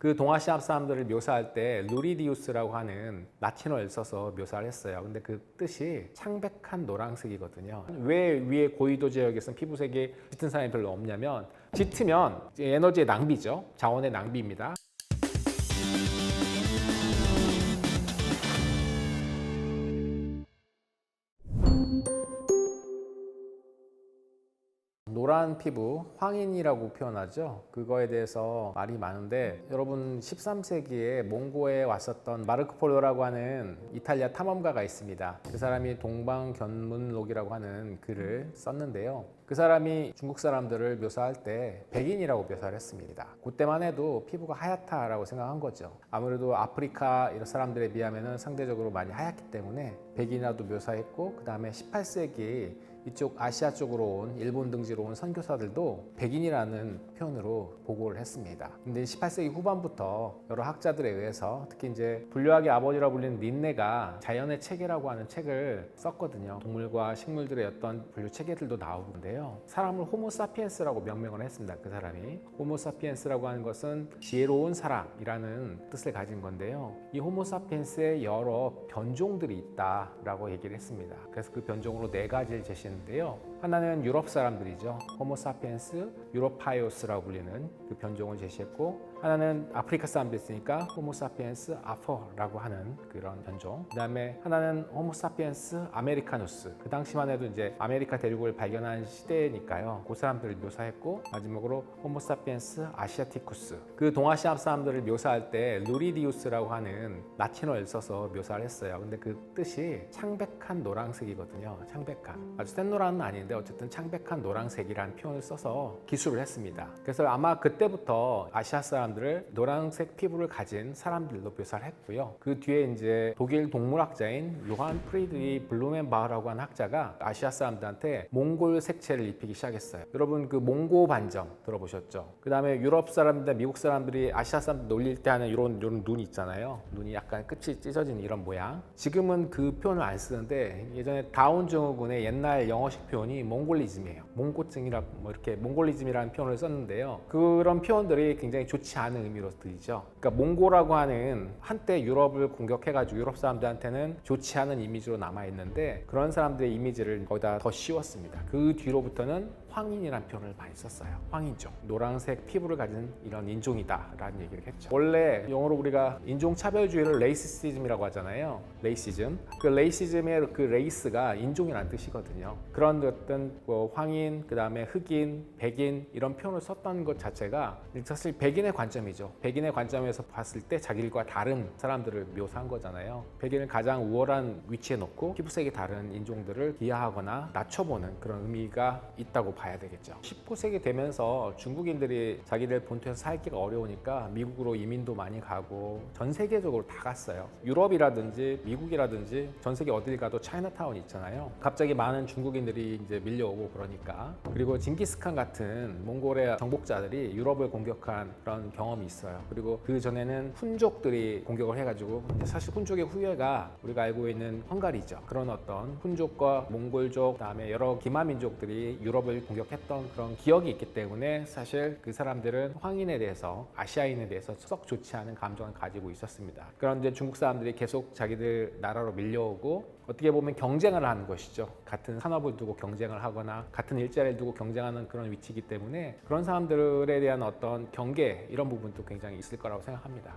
그 동아시아 사람들을 묘사할 때 루리디우스라고 하는 라틴어를 써서 묘사를 했어요. 근데 그 뜻이 창백한 노란색이거든요. 왜 위에 고위도 지역에서는 피부색이 짙은 사람이 별로 없냐면, 짙으면 에너지의 낭비죠. 자원의 낭비입니다. 노란 피부, 황인이라고 표현하죠. 그거에 대해서 말이 많은데, 여러분 13세기에 몽고에 왔었던 마르코 폴로라고 하는 이탈리아 탐험가가 있습니다. 그 사람이 동방견문록이라고 하는 글을 썼는데요. 그 사람이 중국 사람들을 묘사할 때 백인이라고 묘사를 했습니다. 그때만 해도 피부가 하얗다라고 생각한 거죠. 아무래도 아프리카 이런 사람들에 비하면 상대적으로 많이 하얗기 때문에 백인이라도 묘사했고, 그 다음에 18세기 이쪽 아시아 쪽으로 온 일본 등지로 온 선교사들도 백인이라는 표현으로 보고를 했습니다. 근데 18세기 후반부터 여러 학자들에 의해서, 특히 이제 불교학의 아버지라 불리는 린네가 자연의 체계라고 하는 책을 썼거든요. 동물과 식물들의 어떤 분류 체계들도 나오는데요. 사람을 호모사피엔스라고 명명을 했습니다. 그 사람이 호모사피엔스라고 하는 것은 지혜로운 사람이라는 뜻을 가진 건데요. 이 호모사피엔스의 여러 변종들이 있다라고 얘기를 했습니다. 그래서 그 변종으로 4가지를 제시했는데요. 하나는 유럽 사람들이죠. 호모사피엔스 유로파이오스라고 불리는 그 변종을 제시했고, 하나는 아프리카 사람들 있으니까 호모사피엔스 아퍼라고 하는 그런 변종. 그 다음에 하나는 호모사피엔스 아메리카누스. 그 당시만 해도 이제 아메리카 대륙을 발견한 시대니까요. 그 사람들을 묘사했고, 마지막으로 호모사피엔스 아시아티쿠스. 그 동아시아 사람들을 묘사할 때 루리디우스라고 하는 라틴어를 써서 묘사를 했어요. 근데 그 뜻이 창백한 노란색이거든요. 창백한. 아주 센 노란은 아닌데 어쨌든 창백한 노란색이라는 표현을 써서 기술을 했습니다. 그래서 아마 그때부터 아시아 사람들을 노란색 피부를 가진 사람들로 묘사를 했고요. 그 뒤에 이제 독일 동물학자인 요한 프리드리 블루멘바흐라고 하는 학자가 아시아 사람들한테 몽골 색채를 입히기 시작했어요. 여러분 그 몽고 반점 들어보셨죠? 그 다음에 유럽 사람들, 미국 사람들이 아시아 사람들 놀릴 때 하는 이런 눈 있잖아요. 눈이 약간 끝이 찢어진 이런 모양. 지금은 그 표현을 안 쓰는데, 예전에 다운 증후군의 옛날 영어식 표현이 몽골리즘이에요. 몽고증이라 뭐 이렇게 몽골리즘이라는 표현을 썼는데요. 그런 표현들이 굉장히 좋지 않은 의미로 들리죠. 그러니까 몽고라고 하는 한때 유럽을 공격해가지고 유럽 사람들한테는 좋지 않은 이미지로 남아 있는데, 그런 사람들의 이미지를 거기다 더 씌웠습니다. 그 뒤로부터는 황인이라는 표현을 많이 썼어요. 황인종, 노란색 피부를 가진 이런 인종이다라는 얘기를 했죠. 원래 영어로 우리가 인종차별주의를 레이시즘이라고 하잖아요. 레이시즘. 그 레이시즘의 그 레이스가 인종이라는 뜻이거든요. 그런 어떤 뭐 황인, 그 다음에 흑인, 백인 이런 표현을 썼던 것 자체가 사실 백인의 관점이죠. 백인의 관점에서 봤을 때 자기들과 다른 사람들을 묘사한 거잖아요. 백인을 가장 우월한 위치에 놓고 피부색이 다른 인종들을 비하하거나 낮춰보는 그런 의미가 있다고 봐야 되겠죠. 19세기 되면서 중국인들이 자기들 본토에서 살기가 어려우니까 미국으로 이민도 많이 가고 전 세계적으로 다 갔어요. 유럽이라든지 미국이라든지 전 세계 어딜 가도 차이나타운 있잖아요. 갑자기 많은 중국인들이 이제 밀려오고 그러니까. 그리고 징기스칸 같은 몽골의 정복자들이 유럽을 공격한 그런 경험이 있어요. 그리고 그 전에는 훈족들이 공격을 해가지고, 사실 훈족의 후예가 우리가 알고 있는 헝가리죠. 그런 어떤 훈족과 몽골족, 그다음에 여러 기마 민족들이 유럽을 공격했던 그런 기억이 있기 때문에 사실 그 사람들은 황인에 대해서, 아시아인에 대해서 썩 좋지 않은 감정을 가지고 있었습니다. 그런데 중국 사람들이 계속 자기들 나라로 밀려오고 어떻게 보면 경쟁을 하는 것이죠. 같은 산업을 두고 경쟁을 하거나 같은 일자리를 두고 경쟁하는 그런 위치이기 때문에 그런 사람들에 대한 어떤 경계, 이런 부분도 굉장히 있을 거라고 생각합니다.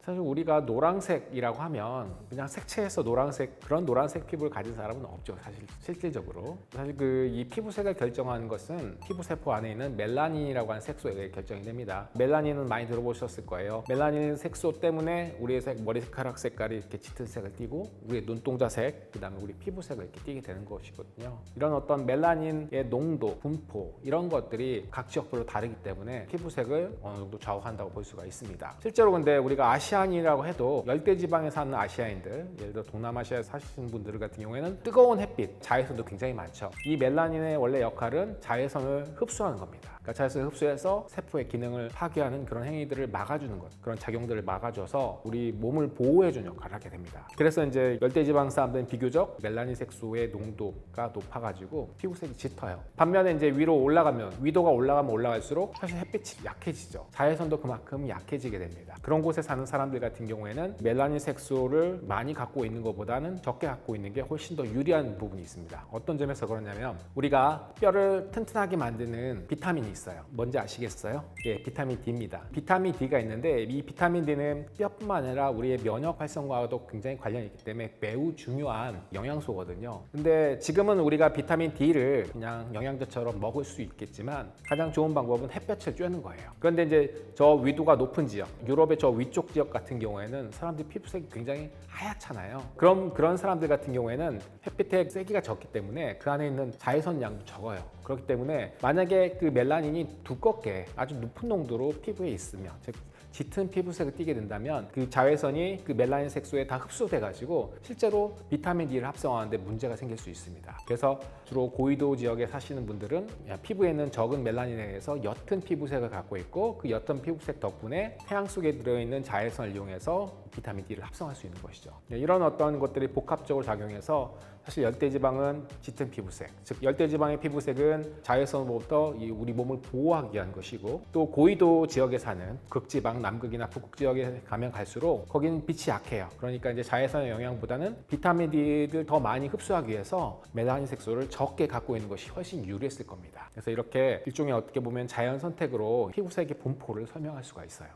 사실 우리가 노란색이라고 하면 그냥 색채에서 노란색, 그런 노란색 피부를 가진 사람은 없죠. 사실 실질적으로. 사실 이 피부색을 결정하는 것은 피부세포 안에 있는 멜라닌이라고 하는 색소에 의해 결정이 됩니다. 멜라닌은 많이 들어보셨을 거예요. 멜라닌 색소 때문에 우리의 머리카락 색깔이 이렇게 짙은 색을 띠고, 우리의 눈동자색, 그 다음에 우리 피부색을 이렇게 띠게 되는 것이거든요. 이런 어떤 멜라닌의 농도, 분포, 이런 것들이 각 지역별로 다르기 때문에 피부색을 어느 정도 좌우한다고 볼 수가 있습니다. 실제로 근데 우리가 아시안이라고 해도 열대지방에 사는 아시아인들, 예를 들어 동남아시아에 사시는 분들 같은 경우에는 뜨거운 햇빛, 자외선도 굉장히 많죠. 이 멜라닌의 원래 역할은 자외선을 흡수하는 겁니다. 그러니까 자외선을 흡수해서 세포의 기능을 파괴하는 그런 행위들을 막아주는 것, 그런 작용들을 막아줘서 우리 몸을 보호해주는 역할을 하게 됩니다. 그래서 이제 열대지방 사람들은 비교적 멜라닌 색소의 농도가 높아가지고 피부색이 짙어요. 반면에 이제 위로 올라가면, 위도가 올라가면 올라갈수록 사실 햇빛이 약해지죠. 자외선도 그만큼 약해지게 됩니다. 그런 곳에 사는 사람들 같은 경우에는 멜라닌 색소를 많이 갖고 있는 것보다는 적게 갖고 있는 게 훨씬 더 유리한 부분이 있습니다. 어떤 점에서 그러냐면 우리가 뼈를 튼튼하게 만드는 비타민이 있어요. 뭔지 아시겠어요? 예, 비타민 D입니다. 비타민 D가 있는데 이 비타민 D는 뼈뿐만 아니라 우리의 면역 활성화와도 굉장히 관련이 있기 때문에 매우 중요한 영양소거든요. 근데 지금은 우리가 비타민 D를 그냥 영양제처럼 먹을 수 있겠지만 가장 좋은 방법은 햇볕을 쬐는 거예요. 그런데 이제 저 위도가 높은 지역, 유럽의 저 위쪽 지역 같은 경우에는 사람들이 피부색이 굉장히 하얗잖아요. 그럼 그런 사람들 같은 경우에는 햇빛의 세기가 적기 때문에 그 안에 있는 자외선 양도 적어요. 그렇기 때문에 만약에 그 멜라닌이 두껍게 아주 높은 농도로 피부에 있으면, 즉 짙은 피부색을 띠게 된다면 그 자외선이 그 멜라닌 색소에 다 흡수돼 가지고 실제로 비타민 D를 합성하는데 문제가 생길 수 있습니다. 그래서 주로 고위도 지역에 사시는 분들은 피부에는 적은 멜라닌에 의해서 옅은 피부색을 갖고 있고 그 옅은 피부색 덕분에 태양 속에 들어있는 자외선을 이용해서 비타민 D를 합성할 수 있는 것이죠. 이런 어떤 것들이 복합적으로 작용해서 사실 열대지방은 짙은 피부색, 즉 열대지방의 피부색은 자외선으로부터 우리 몸을 보호하기 위한 것이고, 또 고위도 지역에 사는 극지방, 남극이나 북극 지역에 가면 갈수록 거기는 빛이 약해요. 그러니까 이제 자외선의 영향보다는 비타민 D를 더 많이 흡수하기 위해서 멜라닌 색소를 적게 갖고 있는 것이 훨씬 유리했을 겁니다. 그래서 이렇게 일종의 어떻게 보면 자연 선택으로 피부색의 분포를 설명할 수가 있어요.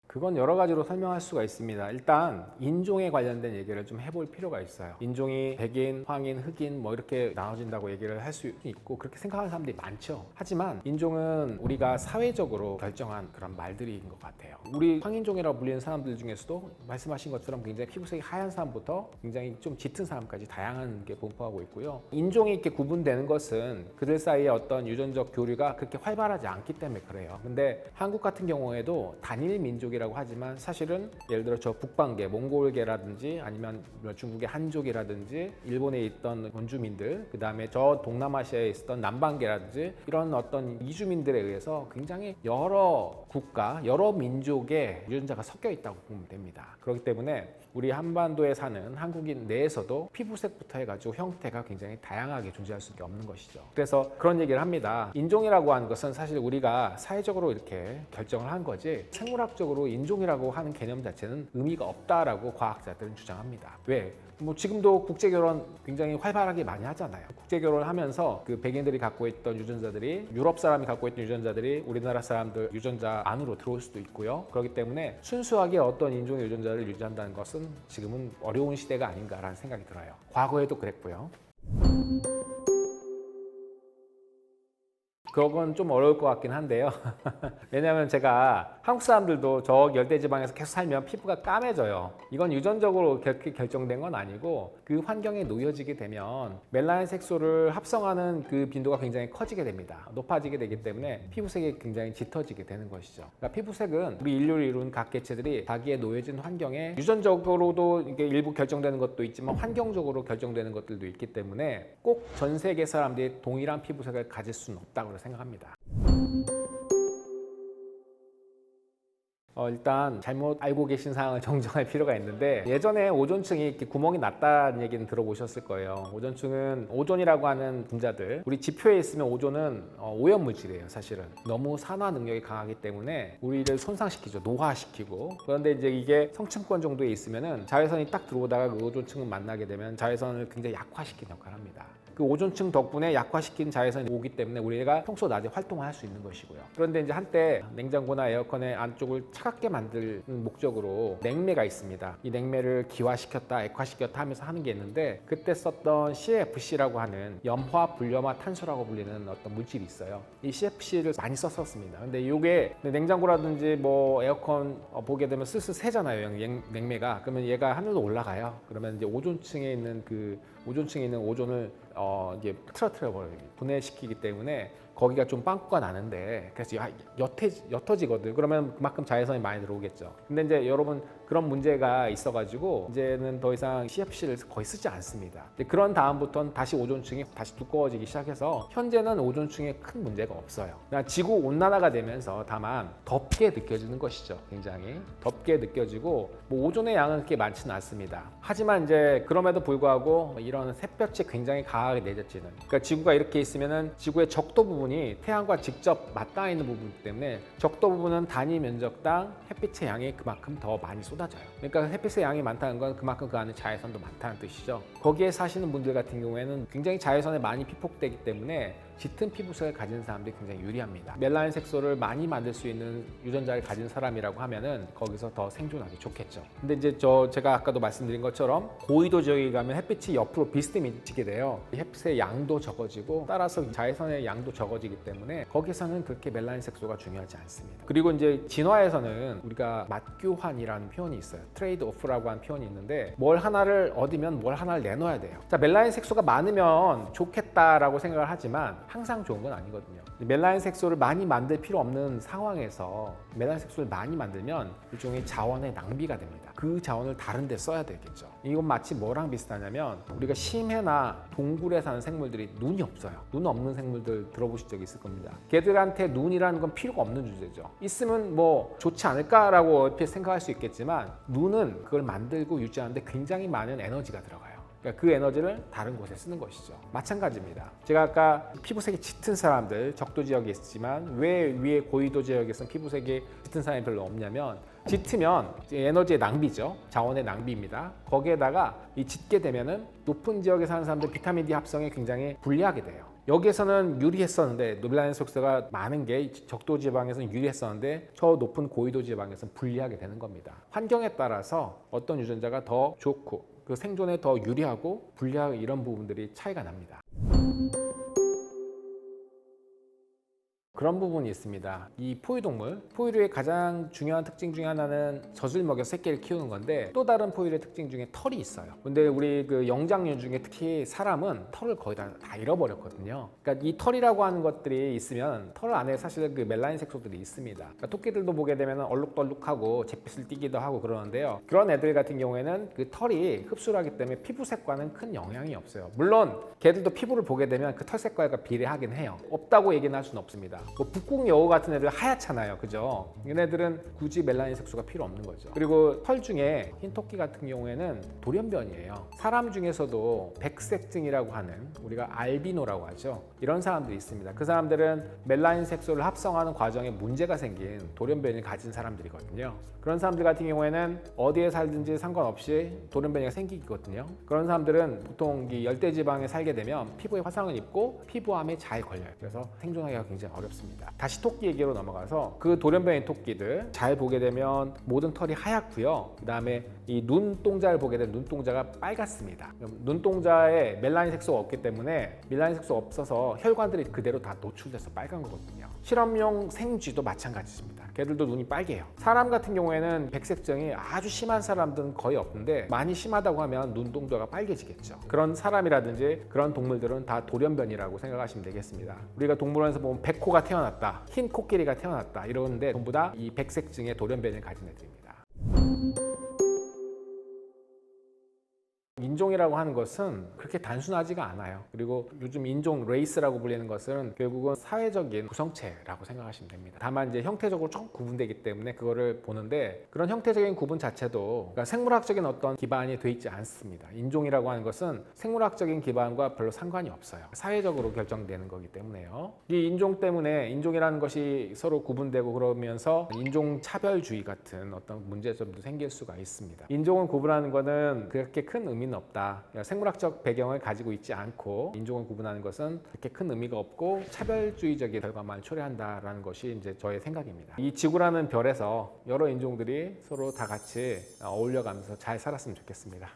그건 여러 가지로 설명할 수가 있습니다. 일단 인종에 관련된 얘기를 좀 해볼 필요가 있어요. 인종이 백인, 황인, 흑인 뭐 이렇게 나눠진다고 얘기를 할 수 있고 그렇게 생각하는 사람들이 많죠. 하지만 인종은 우리가 사회적으로 결정한 그런 말들인 것 같아요. 우리 황인종이라고 불리는 사람들 중에서도 말씀하신 것처럼 굉장히 피부색이 하얀 사람부터 굉장히 좀 짙은 사람까지 다양한 게 분포하고 있고요. 인종이 이렇게 구분되는 것은 그들 사이에 어떤 유전적 교류가 그렇게 활발하지 않기 때문에 그래요. 근데 한국 같은 경우에도 단일 민족이라고 하지만 사실은 예를 들어 저 북방계, 몽골계라든지 아니면 중국의 한족이라든지 일본에 있던 원주민들, 그 다음에 저 동남아시아에 있었던 남방계라든지 이런 어떤 이주민들에 의해서 굉장히 여러 국가, 여러 민족의 유전자가 섞여 있다고 보면 됩니다. 그렇기 때문에 우리 한반도에 사는 한국인 내에서도 피부색부터 해가지고 형태가 굉장히 다양하게 존재할 수밖에 없는 것이죠. 그래서 그런 얘기를 합니다. 인종이라고 하는 것은 사실 우리가 사회적으로 이렇게 결정을 한 거지 생물학적으로 인종이라고 하는 개념 자체는 의미가 없다라고 과학자들은 주장합니다. 왜? 뭐 지금도 국제결혼 굉장히 활발하게 많이 하잖아요. 국제결혼을 하면서 그 백인들이 갖고 있던 유전자들이, 유럽 사람이 갖고 있던 유전자들이 우리나라 사람들 유전자 안으로 들어올 수도 있고요. 그렇기 때문에 순수하게 어떤 인종의 유전자를 유지한다는 것은 지금은 어려운 시대가 아닌가라는 생각이 들어요. 과거에도 그랬고요. 그건 좀 어려울 것 같긴 한데요. 왜냐하면 제가 한국 사람들도 저 열대지방에서 계속 살면 피부가 까매져요. 이건 유전적으로 그렇게 결정된 건 아니고 그 환경에 놓여지게 되면 멜라닌 색소를 합성하는 그 빈도가 굉장히 커지게 됩니다. 높아지게 되기 때문에 피부색이 굉장히 짙어지게 되는 것이죠. 그러니까 피부색은 우리 인류를 이룬 각 개체들이 자기에 놓여진 환경에 유전적으로도 이게 일부 결정되는 것도 있지만 환경적으로 결정되는 것들도 있기 때문에 꼭 전 세계 사람들이 동일한 피부색을 가질 수는 없다고 생각합니다. 일단 잘못 알고 계신 사항을 정정할 필요가 있는데 예전에 오존층이 이렇게 구멍이 났다는 얘기는 들어보셨을 거예요. 오존층은 오존이라고 하는 분자들, 우리 지표에 있으면 오존은 오염물질이에요. 사실은 너무 산화 능력이 강하기 때문에 우리를 손상시키죠. 노화시키고. 그런데 이제 이게 성층권 정도에 있으면은 자외선이 딱 들어오다가 그 오존층을 만나게 되면 자외선을 굉장히 약화시키는 역할을 합니다. 그 오존층 덕분에 약화시킨 자외선이 오기 때문에 우리가 평소 낮에 활동을 할 수 있는 것이고요. 그런데 이제 한때 냉장고나 에어컨의 안쪽을 차갑게 만드는 목적으로 냉매가 있습니다. 이 냉매를 기화시켰다, 액화시켰다 하면서 하는 게 있는데 그때 썼던 CFC라고 하는 염화 불염화 탄소라고 불리는 어떤 물질이 있어요. 이 CFC를 많이 썼었습니다. 근데 이게 냉장고라든지 뭐 에어컨 보게 되면 슬슬 새잖아요. 냉매가. 그러면 얘가 하늘로 올라가요. 그러면 이제 오존층에 있는 오존을 이게 틀어뜨려 버려요. 분해시키기 때문에 거기가 좀 빵꾸가 나는데 그래서 옅어지거든. 그러면 그만큼 자외선이 많이 들어오겠죠. 근데 이제 여러분 그런 문제가 있어가지고 이제는 더 이상 CFC를 거의 쓰지 않습니다. 그런 다음부터는 다시 오존층이 다시 두꺼워지기 시작해서 현재는 오존층에 큰 문제가 없어요. 그냥 지구 온난화가 되면서 다만 덥게 느껴지는 것이죠. 굉장히 덥게 느껴지고 뭐 오존의 양은 그렇게 많지는 않습니다. 하지만 이제 그럼에도 불구하고 이런 햇볕이 굉장히 강하게 내려지는, 그러니까 지구가 이렇게 있으면은 지구의 적도 부분이 태양과 직접 맞닿아 있는 부분이기 때문에 적도 부분은 단위 면적당 햇빛의 양이 그만큼 더 많이 쏟아져요. 그러니까 햇빛의 양이 많다는 건 그만큼 그 안에 자외선도 많다는 뜻이죠. 거기에 사시는 분들 같은 경우에는 굉장히 자외선에 많이 피폭되기 때문에 짙은 피부색을 가진 사람들이 굉장히 유리합니다. 멜라닌 색소를 많이 만들 수 있는 유전자를 가진 사람이라고 하면은 거기서 더 생존하기 좋겠죠. 근데 이제 제가 아까도 말씀드린 것처럼 고위도 지역에 가면 햇빛이 옆으로 비스듬히 비치게 돼요. 햇빛의 양도 적어지고 따라서 자외선의 양도 적어지기 때문에 거기서는 그렇게 멜라닌 색소가 중요하지 않습니다. 그리고 이제 진화에서는 우리가 맞교환이라는 표현이 있어요. 트레이드 오프라고 하는 표현이 있는데 뭘 하나를 얻으면 뭘 하나를 내놓아야 돼요. 자, 멜라닌 색소가 많으면 좋겠다라고 생각을 하지만 항상 좋은 건 아니거든요. 멜라닌 색소를 많이 만들 필요 없는 상황에서 멜라닌 색소를 많이 만들면 일종의 자원의 낭비가 됩니다. 그 자원을 다른 데 써야 되겠죠. 이건 마치 뭐랑 비슷하냐면 우리가 심해나 동굴에 사는 생물들이 눈이 없어요. 눈 없는 생물들 들어보신 적 있을 겁니다. 걔들한테 눈이라는 건 필요가 없는 주제죠. 있으면 뭐 좋지 않을까라고 얼핏 생각할 수 있겠지만 눈은 그걸 만들고 유지하는데 굉장히 많은 에너지가 들어가요. 그러니까 그 에너지를 다른 곳에 쓰는 것이죠. 마찬가지입니다. 제가 아까 피부색이 짙은 사람들 적도 지역에 있지만 왜 위에 고위도 지역에서는 피부색이 짙은 사람이 별로 없냐면 짙으면 에너지의 낭비죠. 자원의 낭비입니다. 거기에다가 이 짙게 되면은 높은 지역에 사는 사람들 비타민 D 합성에 굉장히 불리하게 돼요. 여기에서는 유리했었는데 멜라닌 색소가 많은 게 적도 지방에서는 유리했었는데 저 높은 고위도 지방에서는 불리하게 되는 겁니다. 환경에 따라서 어떤 유전자가 더 좋고 그 생존에 더 유리하고 불리하고 이런 부분들이 차이가 납니다. 그런 부분이 있습니다. 이 포유동물, 포유류의 가장 중요한 특징 중에 하나는 젖을 먹여 새끼를 키우는 건데 또 다른 포유류의 특징 중에 털이 있어요. 근데 우리 그 영장류 중에 특히 사람은 털을 거의 다 잃어버렸거든요. 그러니까 이 털이라고 하는 것들이 있으면 털 안에 사실 그 멜라닌 색소들이 있습니다. 그러니까 토끼들도 보게 되면 얼룩덜룩하고 잿빛을 띠기도 하고 그러는데요. 그런 애들 같은 경우에는 그 털이 흡수를 하기 때문에 피부색과는 큰 영향이 없어요. 물론 걔들도 피부를 보게 되면 그 털색과 비례하긴 해요. 없다고 얘기는 할 수는 없습니다. 뭐 북극여우 같은 애들 하얗잖아요, 그죠? 얘네들은 굳이 멜라닌 색소가 필요 없는 거죠. 그리고 털 중에 흰토끼 같은 경우에는 돌연변이에요. 사람 중에서도 백색증이라고 하는 우리가 알비노라고 하죠. 이런 사람들이 있습니다. 그 사람들은 멜라닌 색소를 합성하는 과정에 문제가 생긴 돌연변이를 가진 사람들이거든요. 그런 사람들 같은 경우에는 어디에 살든지 상관없이 돌연변이가 생기거든요. 그런 사람들은 보통 이 열대지방에 살게 되면 피부에 화상을 입고 피부암에 잘 걸려요. 그래서 생존하기가 굉장히 어렵습니다. 다시 토끼 얘기로 넘어가서 그 돌연변이 토끼들 잘 보게 되면 모든 털이 하얗고요. 그 다음에 이 눈동자를 보게 되면 눈동자가 빨갛습니다. 눈동자에 멜라닌 색소가 없기 때문에 멜라닌 색소가 없어서 혈관들이 그대로 다 노출돼서 빨간 거거든요. 실험용 생쥐도 마찬가지입니다. 걔들도 눈이 빨개요. 사람 같은 경우에는 백색증이 아주 심한 사람들은 거의 없는데 많이 심하다고 하면 눈동자가 빨개지겠죠. 그런 사람이라든지 그런 동물들은 다 돌연변이라고 생각하시면 되겠습니다. 우리가 동물원에서 보면 백호가 태어났다, 흰 코끼리가 태어났다 이러는데 전부 다 이 백색증의 돌연변이를 가진 애들입니다. 인종이라고 하는 것은 그렇게 단순하지가 않아요. 그리고 요즘 인종, 레이스라고 불리는 것은 결국은 사회적인 구성체라고 생각하시면 됩니다. 다만 이제 형태적으로 조금 구분되기 때문에 그거를 보는데 그런 형태적인 구분 자체도 그러니까 생물학적인 어떤 기반이 돼 있지 않습니다. 인종이라고 하는 것은 생물학적인 기반과 별로 상관이 없어요. 사회적으로 결정되는 거기 때문에요. 이 인종 때문에 인종이라는 것이 서로 구분되고 그러면서 인종차별주의 같은 어떤 문제점도 생길 수가 있습니다. 인종을 구분하는 것은 그렇게 큰 의미는 없다. 생물학적 배경을 가지고 있지 않고 인종을 구분하는 것은 그렇게 큰 의미가 없고 차별주의적인 결과만 초래한다라는 것이 이제 저의 생각입니다. 이 지구라는 별에서 여러 인종들이 서로 다 같이 어울려가면서 잘 살았으면 좋겠습니다.